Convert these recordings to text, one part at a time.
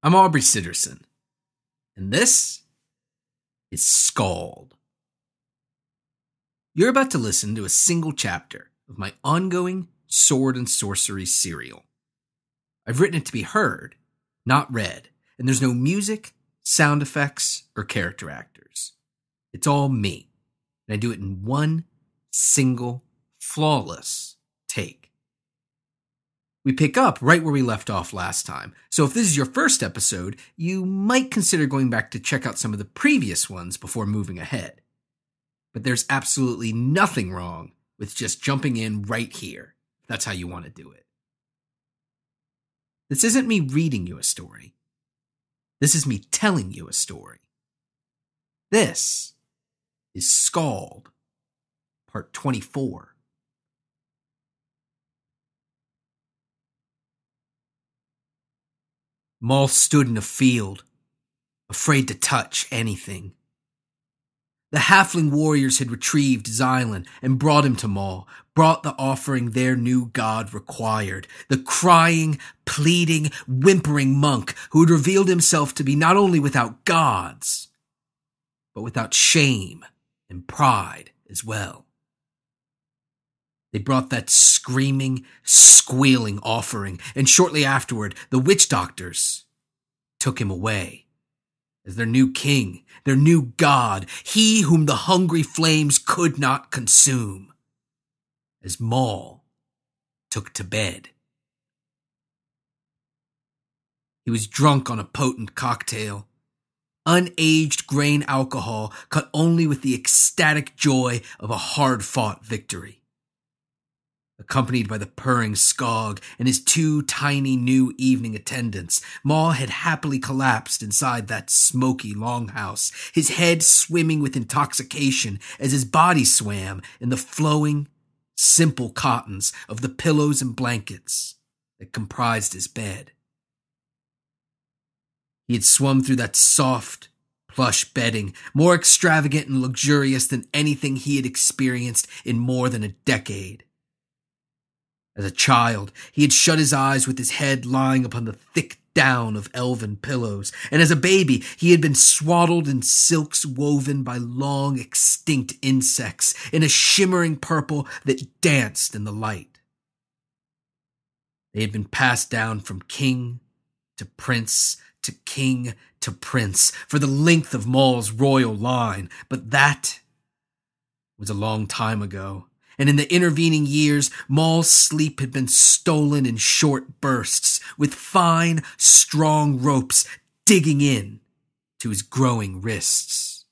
I'm Aubrey Sitterson, and this is SKALD. You're about to listen to a single chapter of my ongoing sword and sorcery serial. I've written it to be heard, not read, and there's no music, sound effects, or character actors. It's all me, and I do it in one single, flawless take. We pick up right where we left off last time, so if this is your first episode, you might consider going back to check out some of the previous ones before moving ahead. But there's absolutely nothing wrong with just jumping in right here. That's how you want to do it. This isn't me reading you a story. This is me telling you a story. This is SKALD, Part 24. Maul stood in a field, afraid to touch anything. The halfling warriors had retrieved Xylan and brought him to Maul, brought the offering their new god required, the crying, pleading, whimpering monk who had revealed himself to be not only without gods, but without shame and pride as well. They brought that screaming, squealing offering, and shortly afterward, the witch doctors took him away as their new king, their new god, he whom the hungry flames could not consume, as Maul took to bed. He was drunk on a potent cocktail, unaged grain alcohol cut only with the ecstatic joy of a hard-fought victory. Accompanied by the purring Skog and his two tiny new evening attendants, Maul had happily collapsed inside that smoky longhouse, his head swimming with intoxication as his body swam in the flowing, simple cottons of the pillows and blankets that comprised his bed. He had swum through that soft, plush bedding, more extravagant and luxurious than anything he had experienced in more than a decade. As a child, he had shut his eyes with his head lying upon the thick down of elven pillows, and as a baby, he had been swaddled in silks woven by long extinct insects in a shimmering purple that danced in the light. They had been passed down from king to prince to king to prince for the length of Maul's royal line, but that was a long time ago. And in the intervening years, Maul's sleep had been stolen in short bursts, with fine, strong ropes digging in to his growing wrists.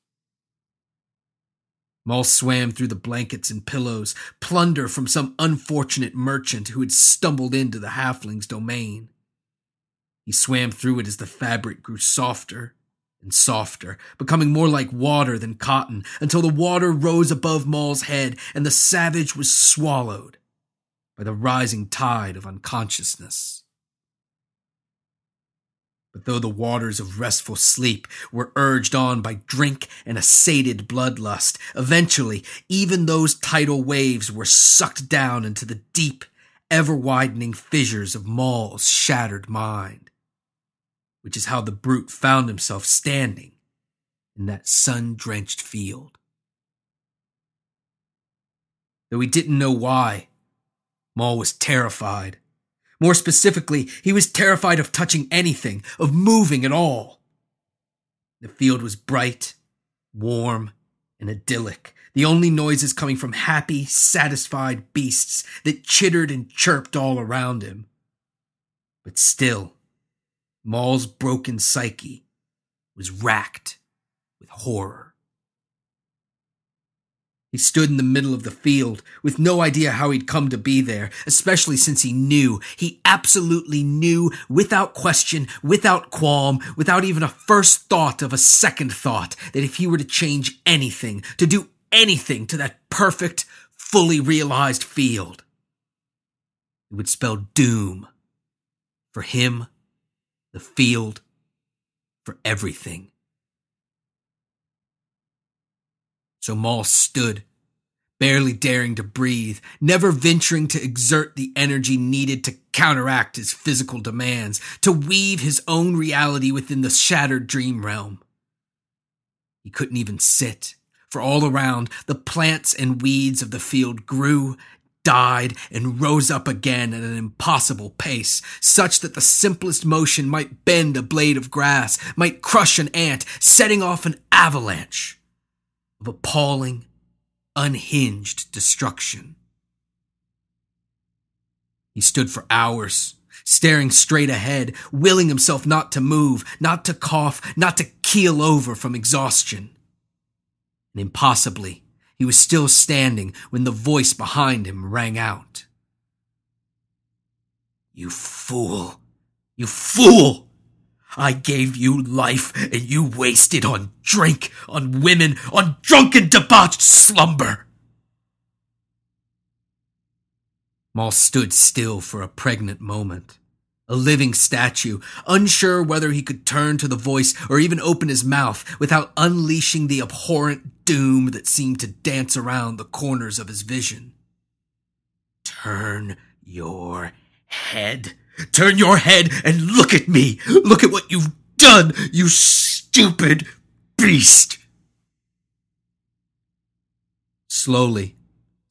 Maul swam through the blankets and pillows, plunder from some unfortunate merchant who had stumbled into the halfling's domain. He swam through it as the fabric grew softer and softer, becoming more like water than cotton, until the water rose above Maul's head and the savage was swallowed by the rising tide of unconsciousness. But though the waters of restful sleep were urged on by drink and a sated bloodlust, eventually even those tidal waves were sucked down into the deep, ever-widening fissures of Maul's shattered mind, which is how the brute found himself standing in that sun-drenched field. Though he didn't know why, Maul was terrified. More specifically, he was terrified of touching anything, of moving at all. The field was bright, warm, and idyllic, the only noises coming from happy, satisfied beasts that chittered and chirped all around him. But still, Maul's broken psyche was racked with horror. He stood in the middle of the field with no idea how he'd come to be there, especially since he absolutely knew, without question, without qualm, without even a first thought of a second thought, that if he were to change anything, to do anything to that perfect, fully realized field, it would spell doom for him, the field, for everything. So Maul stood, barely daring to breathe, never venturing to exert the energy needed to counteract his physical demands, to weave his own reality within the shattered dream realm. He couldn't even sit, for all around, the plants and weeds of the field grew, died, and rose up again at an impossible pace, such that the simplest motion might bend a blade of grass, might crush an ant, setting off an avalanche of appalling, unhinged destruction. He stood for hours, staring straight ahead, willing himself not to move, not to cough, not to keel over from exhaustion. And impossibly, he was still standing when the voice behind him rang out. "You fool! You fool! I gave you life and you wasted on drink, on women, on drunken debauched slumber!" Maul stood still for a pregnant moment, a living statue, unsure whether he could turn to the voice or even open his mouth without unleashing the abhorrent doom that seemed to dance around the corners of his vision. "Turn your head. Turn your head and look at me. Look at what you've done, you stupid beast." Slowly,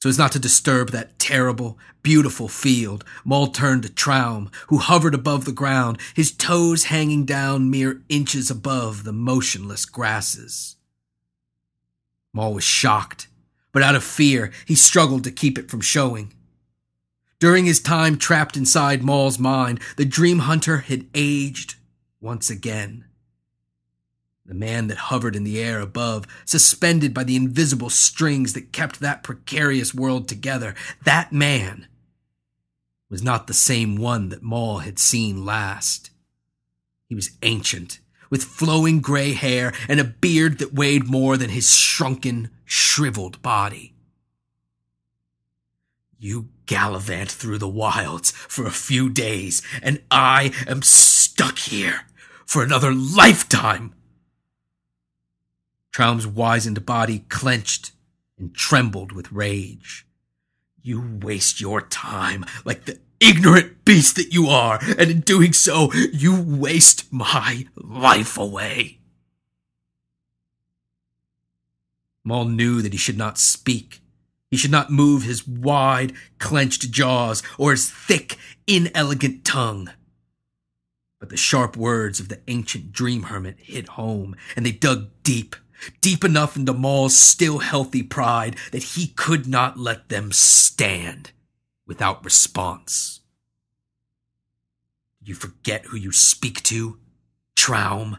so as not to disturb that terrible, beautiful field, Maul turned to Traum, who hovered above the ground, his toes hanging down mere inches above the motionless grasses. Maul was shocked, but out of fear, he struggled to keep it from showing. During his time trapped inside Maul's mind, the Dream Hunter had aged once again. The man that hovered in the air above, suspended by the invisible strings that kept that precarious world together, that man was not the same one that Maul had seen last. He was ancient, with flowing gray hair and a beard that weighed more than his shrunken, shriveled body. "You gallivant through the wilds for a few days, and I am stuck here for another lifetime." Traum's wizened body clenched and trembled with rage. "You waste your time like the ignorant beast that you are, and in doing so, you waste my life away." Maul knew that he should not speak. He should not move his wide, clenched jaws or his thick, inelegant tongue. But the sharp words of the ancient dream hermit hit home, and they dug deep, deep enough into Maul's still healthy pride that he could not let them stand without response. "Did you forget who you speak to, Traum?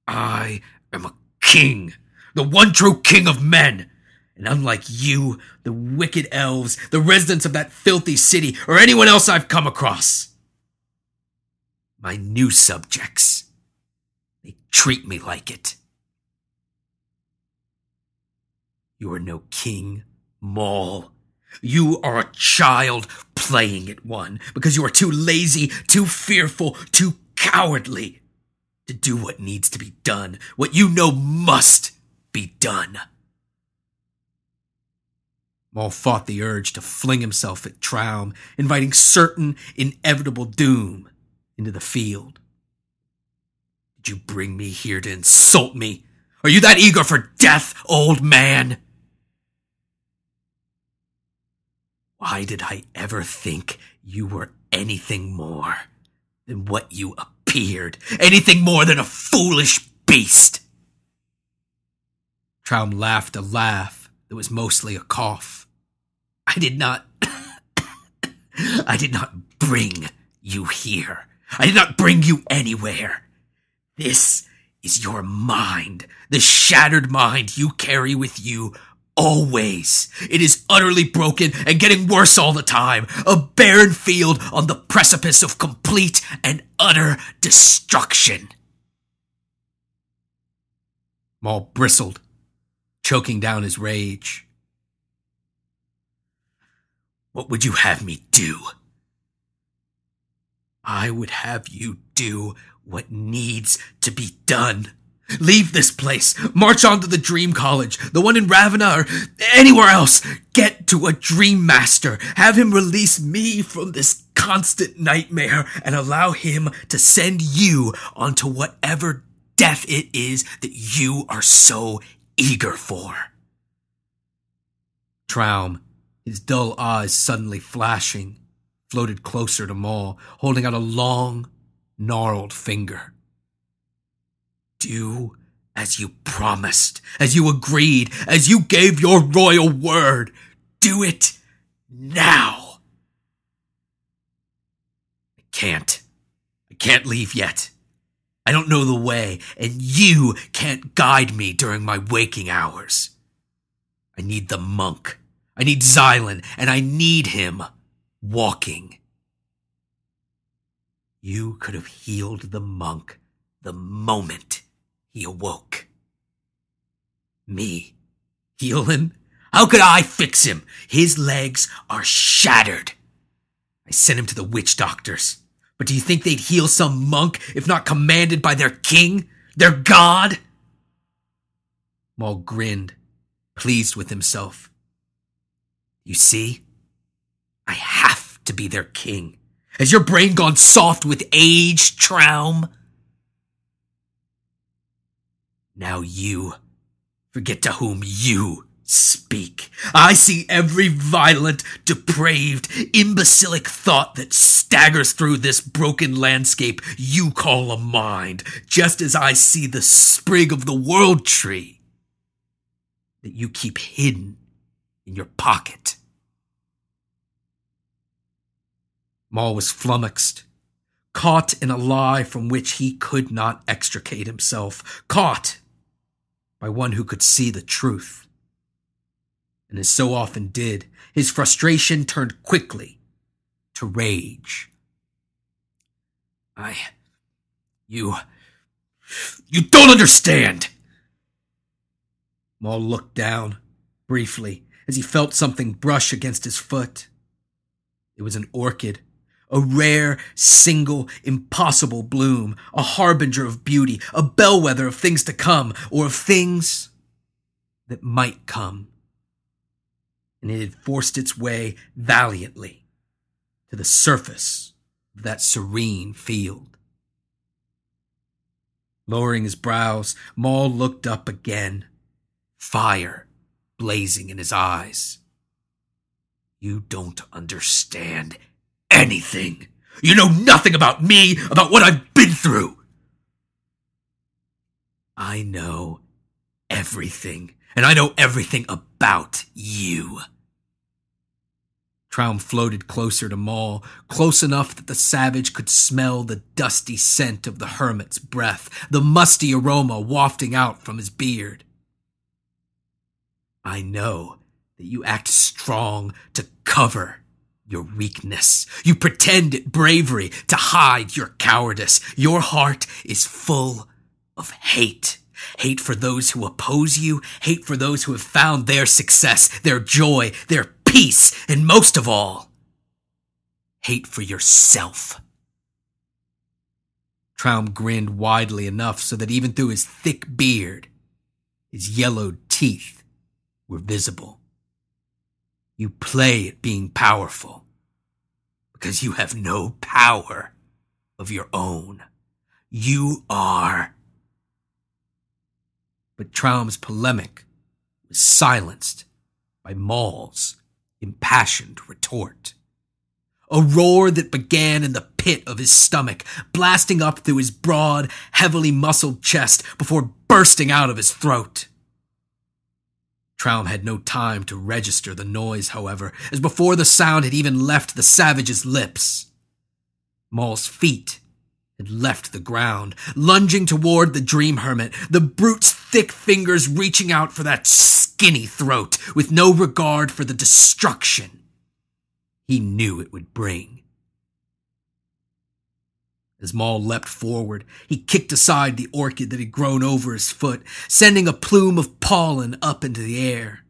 I am a king, the one true king of men. And unlike you, the wicked elves, the residents of that filthy city, or anyone else I've come across, my new subjects, they treat me like it. You are no king, Maul. You are a child playing at one because you are too lazy, too fearful, too cowardly to do what needs to be done, what you know must be done." Maul fought the urge to fling himself at Traum, inviting certain, inevitable doom into the field. "Did you bring me here to insult me? Are you that eager for death, old man? Why did I ever think you were anything more than what you appeared, anything more than a foolish beast?" Traum laughed a laugh that was mostly a cough. I did not bring you here. I did not bring you anywhere. This is your mind, the shattered mind you carry with you always. It is utterly broken and getting worse all the time, a barren field on the precipice of complete and utter destruction. Maul bristled, choking down his rage. "What would you have me do?" "I would have you do what needs to be done. Leave this place. March on to the Dream College, the one in Ravenna or anywhere else. Get to a Dream Master. Have him release me from this constant nightmare and allow him to send you onto whatever death it is that you are so eager for. Traum, his dull eyes suddenly flashing, floated closer to Maul, holding out a long, gnarled finger. Do as you promised, as you agreed, as you gave your royal word. Do it now. I can't leave yet. I don't know the way, and you can't guide me during my waking hours. I need the monk. I need Xylan, and I need him walking. You could have healed the monk the moment he awoke. Me? Heal him? How could I fix him? His legs are shattered. I sent him to the witch doctors. But do you think they'd heal some monk if not commanded by their king, their god? Maul grinned, pleased with himself. You see, I have to be their king. Has your brain gone soft with age, Traum? Now you forget to whom you speak. I see every violent, depraved, imbecilic thought that staggers through this broken landscape you call a mind, just as I see the sprig of the world tree that you keep hidden in your pocket. Maul was flummoxed, caught in a lie from which he could not extricate himself, caught by one who could see the truth. And as so often did, his frustration turned quickly to rage. You don't understand! Maul looked down, briefly, as he felt something brush against his foot. It was an orchid, a rare, single, impossible bloom, a harbinger of beauty, a bellwether of things to come, or of things that might come. And it had forced its way valiantly to the surface of that serene field. Lowering his brows, Maul looked up again, fire blazing in his eyes. You don't understand anything. You know nothing about me, about what I've been through. I know everything, and I know everything about you. Traum floated closer to Maul, close enough that the savage could smell the dusty scent of the hermit's breath, the musty aroma wafting out from his beard. I know that you act strong to cover your weakness. You pretend at bravery to hide your cowardice. Your heart is full of hate. Hate for those who oppose you, hate for those who have found their success, their joy, their peace, and most of all, hate for yourself. Traum grinned widely enough so that even through his thick beard, his yellowed teeth were visible. You play at being powerful because you have no power of your own. You are. But Traum's polemic was silenced by Maul's impassioned retort. A roar that began in the pit of his stomach, blasting up through his broad, heavily muscled chest before bursting out of his throat. Traum had no time to register the noise, however, as before the sound had even left the savage's lips, Maul's feet had left the ground, lunging toward the dream hermit, the brute's thick fingers reaching out for that skinny throat, with no regard for the destruction he knew it would bring. As Maul leapt forward, he kicked aside the orchid that had grown over his foot, sending a plume of pollen up into the air.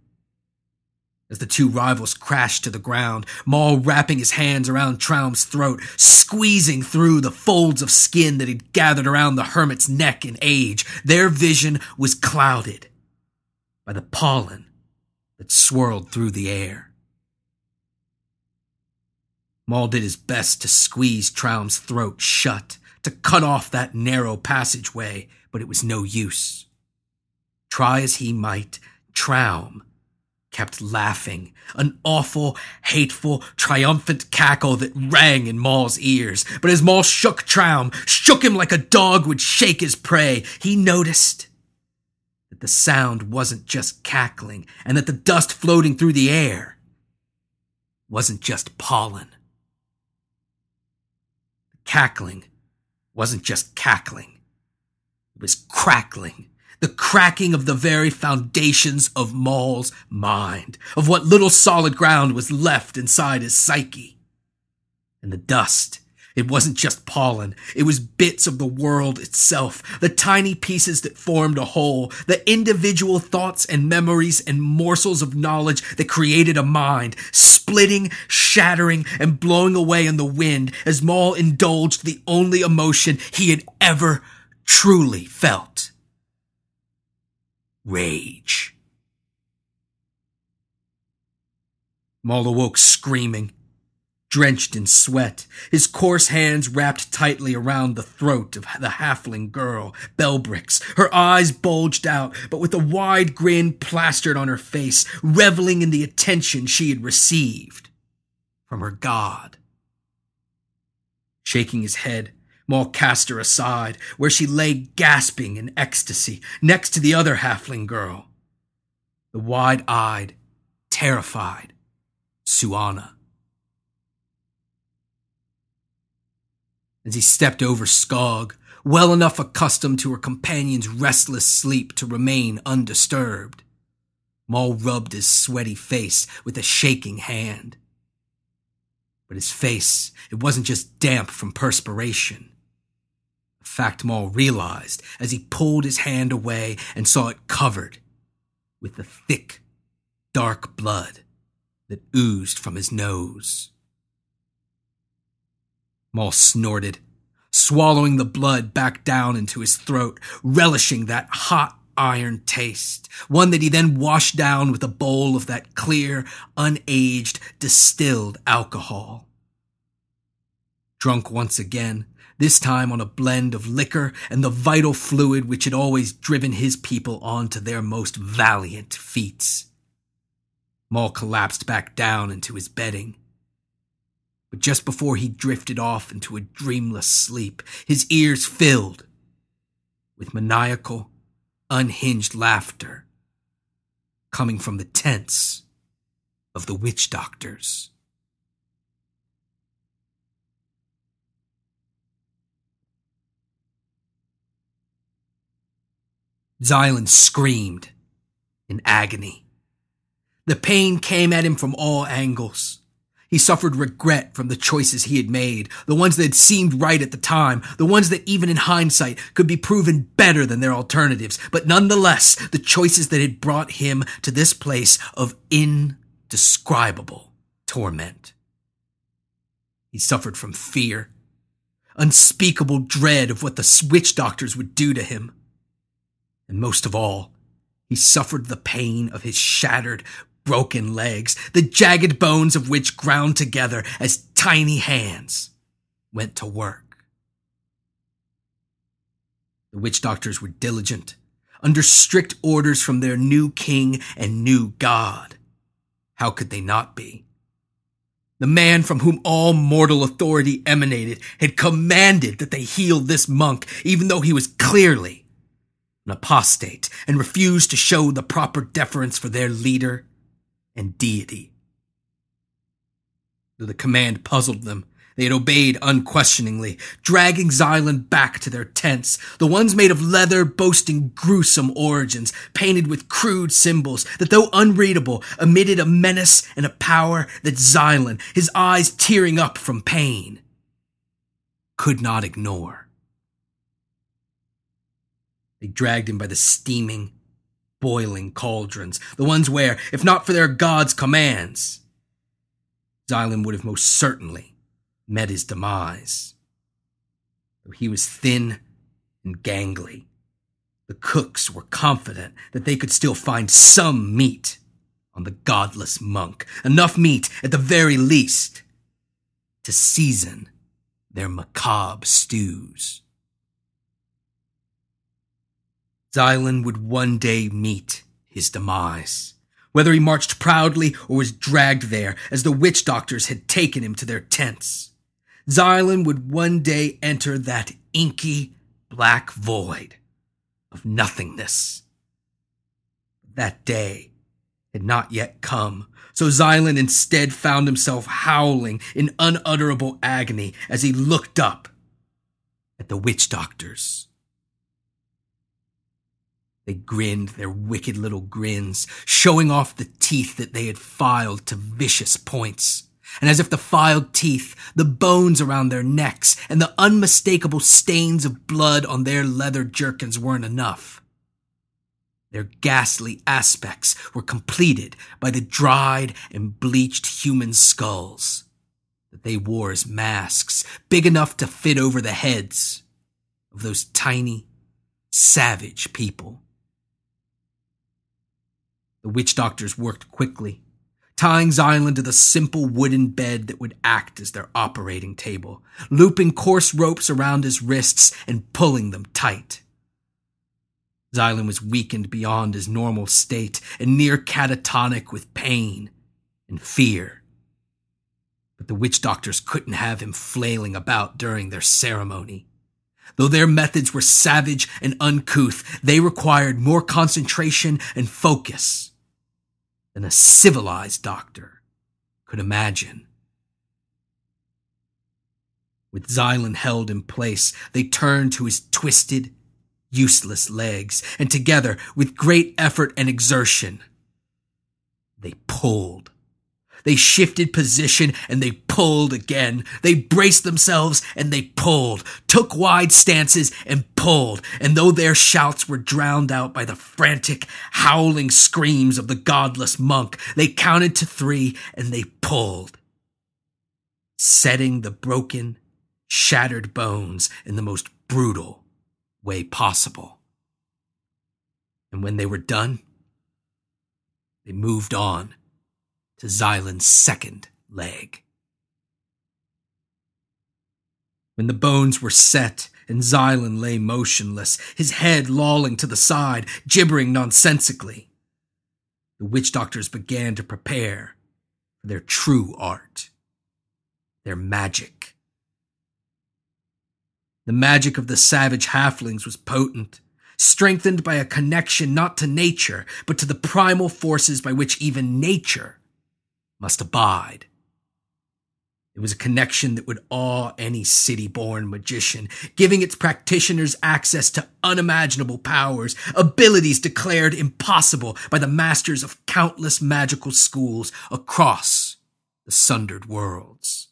As the two rivals crashed to the ground, Maul wrapping his hands around Traum's throat, squeezing through the folds of skin that had gathered around the hermit's neck in age, their vision was clouded by the pollen that swirled through the air. Maul did his best to squeeze Traum's throat shut, to cut off that narrow passageway, but it was no use. Try as he might, Traum kept laughing, an awful, hateful, triumphant cackle that rang in Maul's ears. But as Maul shook Traum, shook him like a dog would shake his prey, he noticed that the sound wasn't just cackling, and that the dust floating through the air wasn't just pollen. The cackling wasn't just cackling. It was crackling. The cracking of the very foundations of Maul's mind, of what little solid ground was left inside his psyche. And the dust, it wasn't just pollen, it was bits of the world itself, the tiny pieces that formed a whole, the individual thoughts and memories and morsels of knowledge that created a mind, splitting, shattering, and blowing away in the wind as Maul indulged the only emotion he had ever truly felt. Rage. Maul awoke screaming, drenched in sweat, his coarse hands wrapped tightly around the throat of the halfling girl, Belbrix. Her eyes bulged out, but with a wide grin plastered on her face, reveling in the attention she had received from her god. Shaking his head, Maul cast her aside, where she lay gasping in ecstasy, next to the other halfling girl, the wide-eyed, terrified Suana. As he stepped over Skog, well enough accustomed to her companion's restless sleep to remain undisturbed, Maul rubbed his sweaty face with a shaking hand. But his face, it wasn't just damp from perspiration. A fact Maul realized as he pulled his hand away and saw it covered with the thick, dark blood that oozed from his nose. Maul snorted, swallowing the blood back down into his throat, relishing that hot iron taste, one that he then washed down with a bowl of that clear, unaged, distilled alcohol. Drunk once again, this time on a blend of liquor and the vital fluid which had always driven his people on to their most valiant feats. Maul collapsed back down into his bedding. But just before he drifted off into a dreamless sleep, his ears filled with maniacal, unhinged laughter coming from the tents of the witch doctors. Xylan screamed in agony. The pain came at him from all angles. He suffered regret from the choices he had made, the ones that had seemed right at the time, the ones that even in hindsight could be proven better than their alternatives, but nonetheless, the choices that had brought him to this place of indescribable torment. He suffered from fear, unspeakable dread of what the witch doctors would do to him. And most of all, he suffered the pain of his shattered, broken legs, the jagged bones of which ground together as tiny hands went to work. The witch doctors were diligent, under strict orders from their new king and new god. How could they not be? The man from whom all mortal authority emanated had commanded that they heal this monk, even though he was clearly an apostate and refused to show the proper deference for their leader and deity. Though the command puzzled them, they had obeyed unquestioningly, dragging Xylan back to their tents, the ones made of leather boasting gruesome origins, painted with crude symbols that, though unreadable, emitted a menace and a power that Xylan, his eyes tearing up from pain, could not ignore. They dragged him by the steaming, boiling cauldrons, the ones where, if not for their god's commands, Xylan would have most certainly met his demise. Though he was thin and gangly, the cooks were confident that they could still find some meat on the godless monk, enough meat, at the very least, to season their macabre stews. Xylan would one day meet his demise, whether he marched proudly or was dragged there as the witch doctors had taken him to their tents. Xylan would one day enter that inky black void of nothingness. That day had not yet come, so Xylan instead found himself howling in unutterable agony as he looked up at the witch doctors. They grinned their wicked little grins, showing off the teeth that they had filed to vicious points. And as if the filed teeth, the bones around their necks, and the unmistakable stains of blood on their leather jerkins weren't enough, their ghastly aspects were completed by the dried and bleached human skulls that they wore as masks, big enough to fit over the heads of those tiny, savage people. The witch doctors worked quickly, tying Xylan to the simple wooden bed that would act as their operating table, looping coarse ropes around his wrists and pulling them tight. Xylan was weakened beyond his normal state and near catatonic with pain and fear. But the witch doctors couldn't have him flailing about during their ceremony. Though their methods were savage and uncouth, they required more concentration and focus than a civilized doctor could imagine. With Xylan held in place, they turned to his twisted, useless legs, and together, with great effort and exertion, they pulled. They shifted position and they pulled again. They braced themselves and they pulled, took wide stances and pulled. And though their shouts were drowned out by the frantic, howling screams of the godless monk, they counted to 3 and they pulled, setting the broken, shattered bones in the most brutal way possible. And when they were done, they moved on to Xylan's second leg. When the bones were set and Xylan lay motionless, his head lolling to the side, gibbering nonsensically, the witch doctors began to prepare for their true art, their magic. The magic of the savage halflings was potent, strengthened by a connection not to nature, but to the primal forces by which even nature must abide. It was a connection that would awe any city-born magician, giving its practitioners access to unimaginable powers, abilities declared impossible by the masters of countless magical schools across the sundered worlds.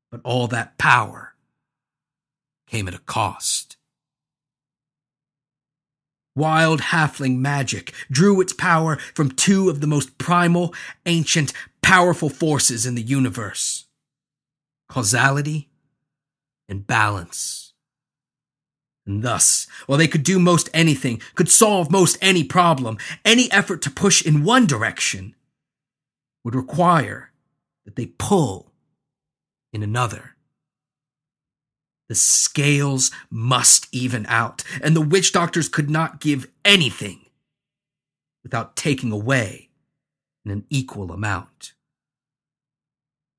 But all that power came at a cost. Wild halfling magic drew its power from 2 of the most primal, ancient, powerful forces in the universe: causality and balance. And thus, while they could do most anything, could solve most any problem, any effort to push in one direction would require that they pull in another. The scales must even out, and the witch doctors could not give anything without taking away in an equal amount.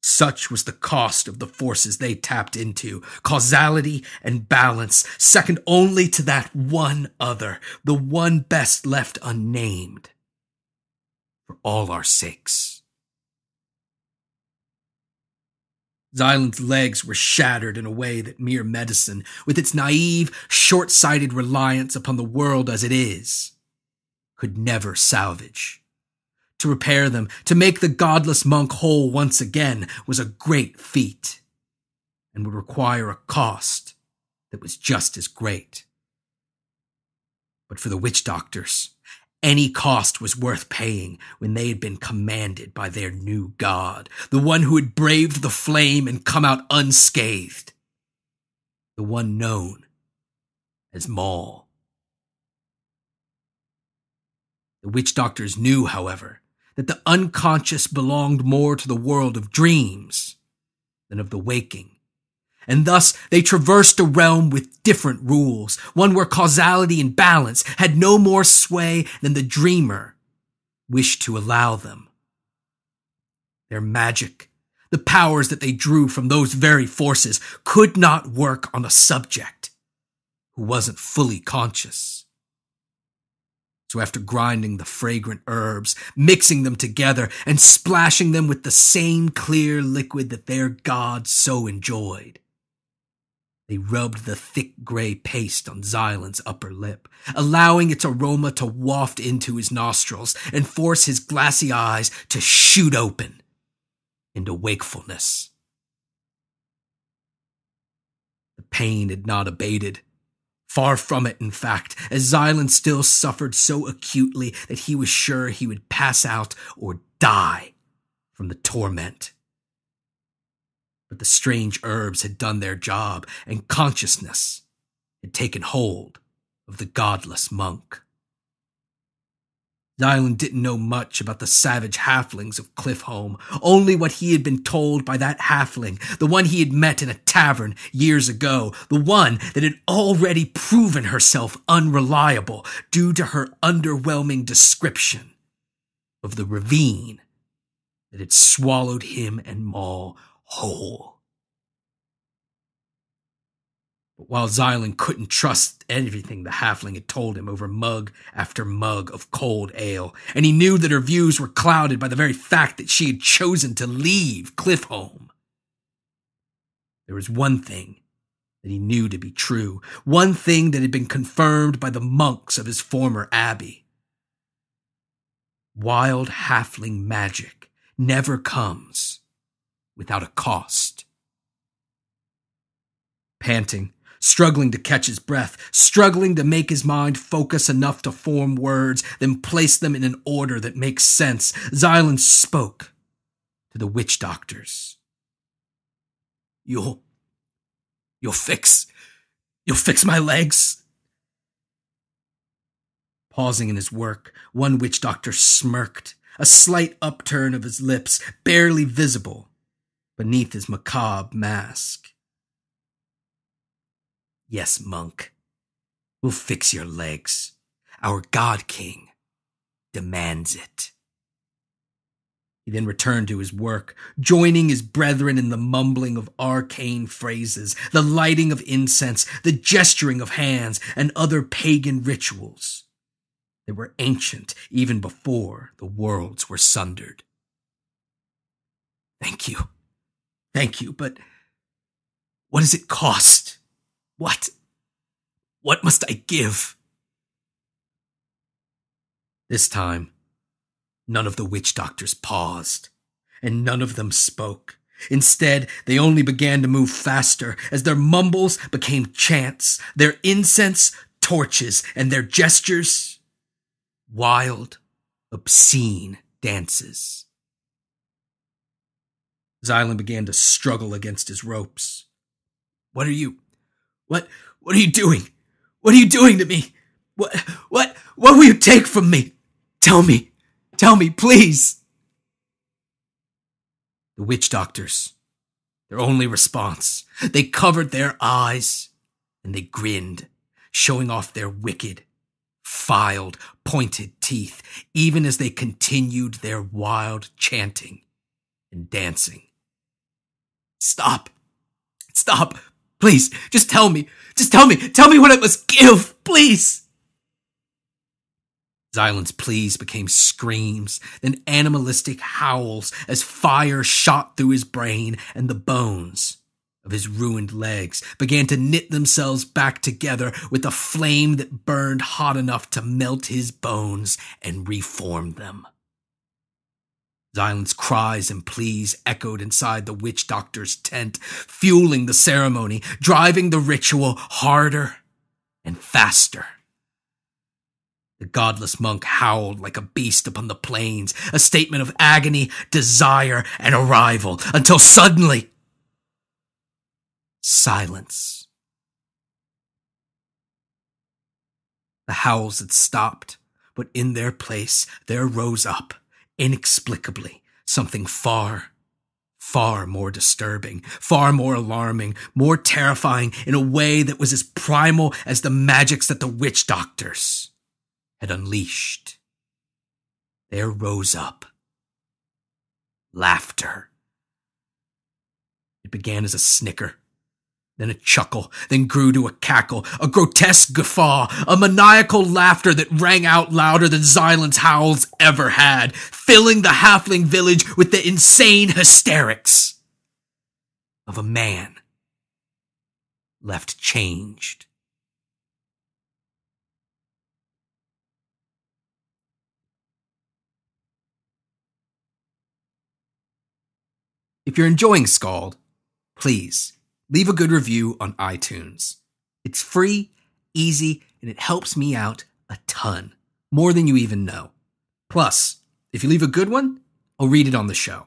Such was the cost of the forces they tapped into, causality and balance, second only to that one other, the one best left unnamed, for all our sakes. Xylan's legs were shattered in a way that mere medicine, with its naive, short-sighted reliance upon the world as it is, could never salvage. To repair them, to make the godless monk whole once again, was a great feat, and would require a cost that was just as great. But for the witch doctors, any cost was worth paying when they had been commanded by their new god, the one who had braved the flame and come out unscathed, the one known as Maul. The witch doctors knew, however, that the unconscious belonged more to the world of dreams than of the waking, and thus they traversed a realm with different rules, one where causality and balance had no more sway than the dreamer wished to allow them. Their magic, the powers that they drew from those very forces, could not work on a subject who wasn't fully conscious. So after grinding the fragrant herbs, mixing them together, and splashing them with the same clear liquid that their god so enjoyed, they rubbed the thick gray paste on Xylan's upper lip, allowing its aroma to waft into his nostrils and force his glassy eyes to shoot open into wakefulness. The pain had not abated. Far from it, in fact, as Xylan still suffered so acutely that he was sure he would pass out or die from the torment. But the strange herbs had done their job, and consciousness had taken hold of the godless monk. Xylan didn't know much about the savage halflings of Cliffhome, only what he had been told by that halfling, the one he had met in a tavern years ago, the one that had already proven herself unreliable due to her underwhelming description of the ravine that had swallowed him and Maul whole. But while Xylan couldn't trust everything the halfling had told him over mug after mug of cold ale, and he knew that her views were clouded by the very fact that she had chosen to leave Cliffhome, there was one thing that he knew to be true, one thing that had been confirmed by the monks of his former abbey. Wild halfling magic never comes without a cost. Panting, struggling to catch his breath, struggling to make his mind focus enough to form words, then place them in an order that makes sense, Xylan spoke to the witch doctors. You'll fix my legs? Pausing in his work, one witch doctor smirked, a slight upturn of his lips barely visible beneath his macabre mask. Yes, monk, we'll fix your legs. Our God King demands it. He then returned to his work, joining his brethren in the mumbling of arcane phrases, the lighting of incense, the gesturing of hands, and other pagan rituals that were ancient even before the worlds were sundered. Thank you, but what does it cost? What must I give? This time, none of the witch doctors paused, and none of them spoke. Instead, they only began to move faster as their mumbles became chants, their incense torches, and their gestures wild, obscene dances. Xylan began to struggle against his ropes. What are you doing? What are you doing to me? What will you take from me? Tell me, please. The witch doctors, their only response, they covered their eyes and they grinned, showing off their wicked, filed, pointed teeth, even as they continued their wild chanting and dancing. Stop, please, just tell me what I must give, please. Xylan's pleas became screams, then animalistic howls as fire shot through his brain and the bones of his ruined legs began to knit themselves back together with a flame that burned hot enough to melt his bones and reform them. Xylan's cries and pleas echoed inside the witch doctor's tent, fueling the ceremony, driving the ritual harder and faster. The godless monk howled like a beast upon the plains, a statement of agony, desire, and arrival, until suddenly, silence. The howls had stopped, but in their place there rose up, inexplicably, something far, far more disturbing, far more alarming, more terrifying in a way that was as primal as the magics that the witch doctors had unleashed. There rose up laughter. It began as a snicker, then a chuckle, then grew to a cackle, a grotesque guffaw, a maniacal laughter that rang out louder than Xylan's howls ever had, filling the halfling village with the insane hysterics of a man left changed. If you're enjoying SKALD, please leave a good review on iTunes. It's free, easy, and it helps me out a ton, more than you even know. Plus, if you leave a good one, I'll read it on the show.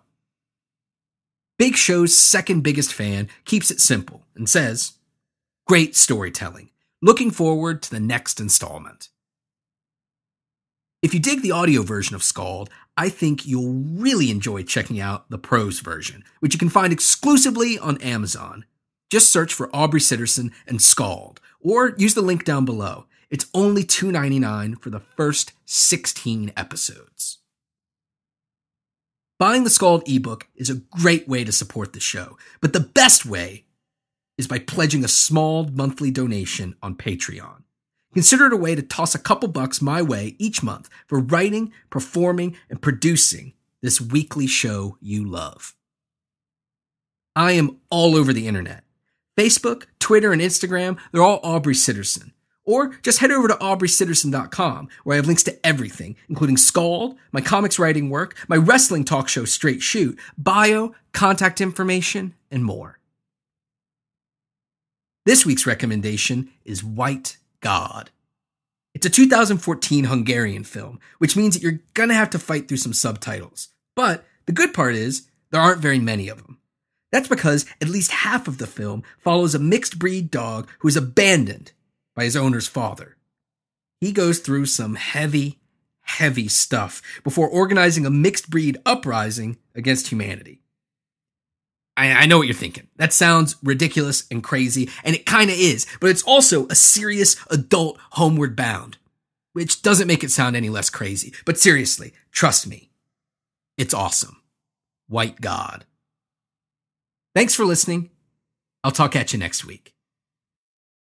Big Show's second biggest fan keeps it simple and says, "Great storytelling. Looking forward to the next installment." If you dig the audio version of SKALD, I think you'll really enjoy checking out the prose version, which you can find exclusively on Amazon. Just search for Aubrey Sitterson and SKALD, or use the link down below. It's only $2.99 for the first 16 episodes. Buying the SKALD ebook is a great way to support the show, but the best way is by pledging a small monthly donation on Patreon. Consider it a way to toss a couple bucks my way each month for writing, performing, and producing this weekly show you love. I am all over the internet. Facebook, Twitter, and Instagram, they're all Aubrey Sitterson. Or just head over to aubreysitterson.com, where I have links to everything, including SKALD, my comics writing work, my wrestling talk show Straight Shoot, bio, contact information, and more. This week's recommendation is White God. It's a 2014 Hungarian film, which means that you're gonna have to fight through some subtitles. But the good part is, there aren't very many of them. That's because at least half of the film follows a mixed breed dog who is abandoned by his owner's father. He goes through some heavy, heavy stuff before organizing a mixed breed uprising against humanity. I know what you're thinking. That sounds ridiculous and crazy, and it kinda is, but it's also a serious adult Homeward Bound, which doesn't make it sound any less crazy. But seriously, trust me, it's awesome. White God. Thanks for listening. I'll talk at you next week.